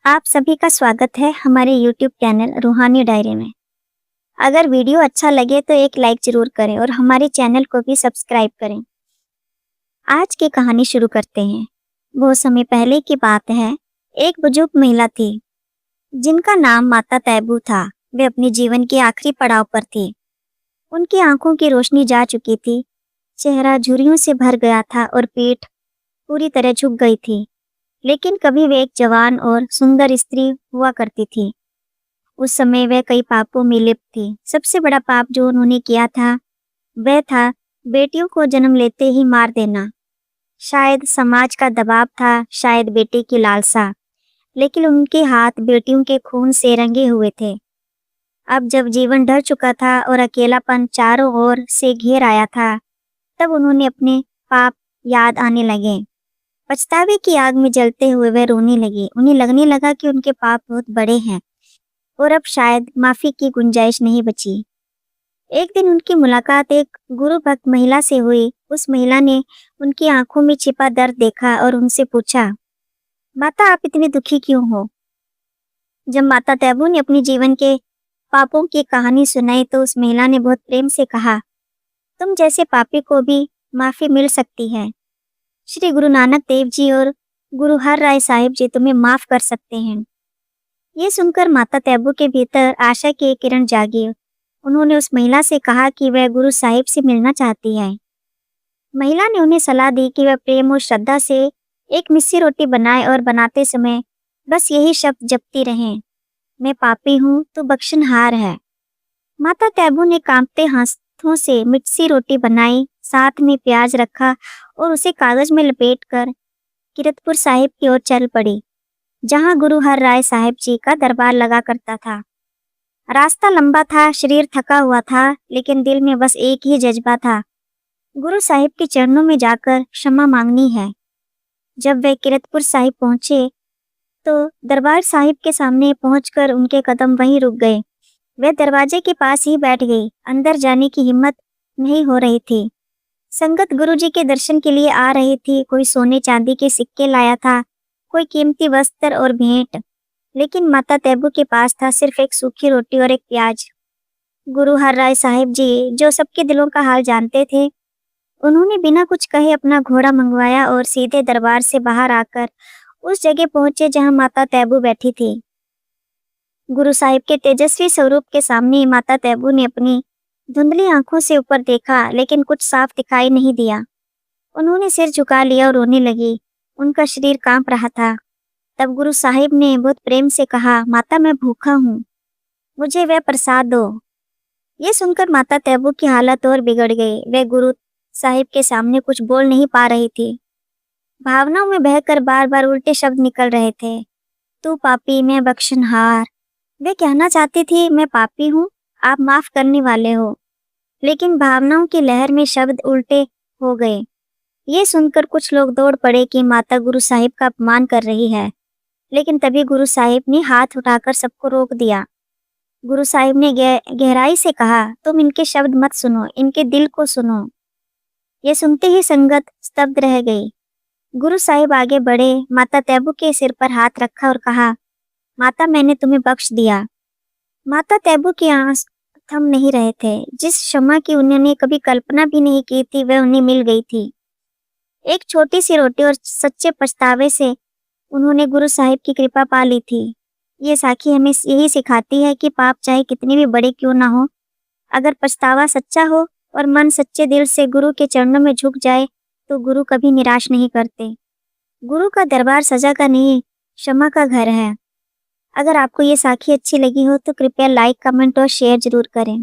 आप सभी का स्वागत है हमारे YouTube चैनल रूहानी डायरी में। अगर वीडियो अच्छा लगे तो एक लाइक जरूर करें और हमारे चैनल को भी सब्सक्राइब करें। आज की कहानी शुरू करते हैं। बहुत समय पहले की बात है। एक बुजुर्ग महिला थी जिनका नाम माता तैबू था। वे अपने जीवन के आखिरी पड़ाव पर थी। उनकी आंखों की रोशनी जा चुकी थी, चेहरा झुर्रियों से भर गया था और पीठ पूरी तरह झुक गई थी। लेकिन कभी वे एक जवान और सुंदर स्त्री हुआ करती थी। उस समय वह कई पापों में लिप्त थी। सबसे बड़ा पाप जो उन्होंने किया था वह था बेटियों को जन्म लेते ही मार देना। शायद समाज का दबाव था, शायद बेटे की लालसा, लेकिन उनके हाथ बेटियों के खून से रंगे हुए थे। अब जब जीवन ढल चुका था और अकेलापन चारों ओर से घेर आया था, तब उन्होंने अपने पाप याद आने लगे। पछतावे की आग में जलते हुए वह रोने लगी। उन्हें लगने लगा कि उनके पाप बहुत बड़े हैं और अब शायद माफी की गुंजाइश नहीं बची। एक दिन उनकी मुलाकात एक गुरु भक्त महिला से हुई। उस महिला ने उनकी आंखों में छिपा दर्द देखा और उनसे पूछा, माता आप इतनी दुखी क्यों हो? जब माता तैबू ने अपने जीवन के पापों की कहानी सुनाई तो उस महिला ने बहुत प्रेम से कहा, तुम जैसे पापी को भी माफी मिल सकती है। श्री गुरु नानक देव जी और गुरु हर राय साहिब जी तुम्हें माफ कर सकते हैं। ये सुनकर माता तैबू के भीतर आशा की एक किरण जागी। उन्होंने उस महिला से कहा कि वह गुरु साहिब से मिलना चाहती है। महिला ने उन्हें सलाह दी कि वह प्रेम और श्रद्धा से एक मिस्सी रोटी बनाए और बनाते समय बस यही शब्द जपती रहें, मैं पापी हूँ तो बख्शनहार है। माता तैबू ने कांपते हाथों से मिस्सी रोटी बनाई, साथ में प्याज रखा और उसे कागज में लपेटकर किरतपुर साहिब की ओर चल पड़ी, जहां गुरु हर राय साहिब जी का दरबार लगा करता था। रास्ता लंबा था, शरीर थका हुआ था, लेकिन दिल में बस एक ही जज्बा था, गुरु साहिब के चरणों में जाकर क्षमा मांगनी है। जब वे किरतपुर साहिब पहुंचे तो दरबार साहिब के सामने पहुंचकर उनके कदम वहीं रुक गए। वे दरवाजे के पास ही बैठ गई। अंदर जाने की हिम्मत नहीं हो रही थी। संगत गुरुजी के दर्शन के लिए आ रही थी। कोई सोने चांदी के सिक्के लाया था, कोई कीमती वस्त्र और भेंट, लेकिन माता तैबू के पास था सिर्फ एक सूखी रोटी और एक प्याज। गुरु हर राय साहिब जी, जो सबके दिलों का हाल जानते थे, उन्होंने बिना कुछ कहे अपना घोड़ा मंगवाया और सीधे दरबार से बाहर आकर उस जगह पहुंचे जहां माता तैबू बैठी थी। गुरु साहिब के तेजस्वी स्वरूप के सामने माता तैबू ने अपनी धुंधली आंखों से ऊपर देखा, लेकिन कुछ साफ दिखाई नहीं दिया। उन्होंने सिर झुका लिया और रोने लगी। उनका शरीर कांप रहा था। तब गुरु साहिब ने बहुत प्रेम से कहा, माता मैं भूखा हूँ, मुझे वह प्रसाद दो। ये सुनकर माता तैबू की हालत और बिगड़ गई। वे गुरु साहिब के सामने कुछ बोल नहीं पा रही थी। भावनाओं में बहकर बार बार उल्टे शब्द निकल रहे थे, तू पापी, मैं बख्शनहार। वे कहना चाहती थी, मैं पापी हूँ, आप माफ करने वाले हो, लेकिन भावनाओं की लहर में शब्द उल्टे हो गए। ये सुनकर कुछ लोग दौड़ पड़े कि माता गुरु साहिब का अपमान कर रही है, लेकिन तभी गुरु साहिब ने हाथ उठाकर सबको रोक दिया। गुरु साहिब ने गहराई से कहा, तुम इनके शब्द मत सुनो, इनके दिल को सुनो। ये सुनते ही संगत स्तब्ध रह गई। गुरु साहिब आगे बढ़े, माता तैबू के सिर पर हाथ रखा और कहा, माता मैंने तुम्हें बख्श दिया। माता तैबू के आंसू थम नहीं रहे थे। जिस क्षमा की उन्होंने कभी कल्पना भी नहीं की थी, वह उन्हें मिल गई थी। एक छोटी सी रोटी और सच्चे पछतावे से उन्होंने गुरु साहिब की कृपा पा ली थी। ये साखी हमें यही सिखाती है कि पाप चाहे कितने भी बड़े क्यों ना हो, अगर पछतावा सच्चा हो और मन सच्चे दिल से गुरु के चरणों में झुक जाए तो गुरु कभी निराश नहीं करते। गुरु का दरबार सजा का नहीं, क्षमा का घर है। अगर आपको ये साखी अच्छी लगी हो तो कृपया लाइक, कमेंट और शेयर जरूर करें।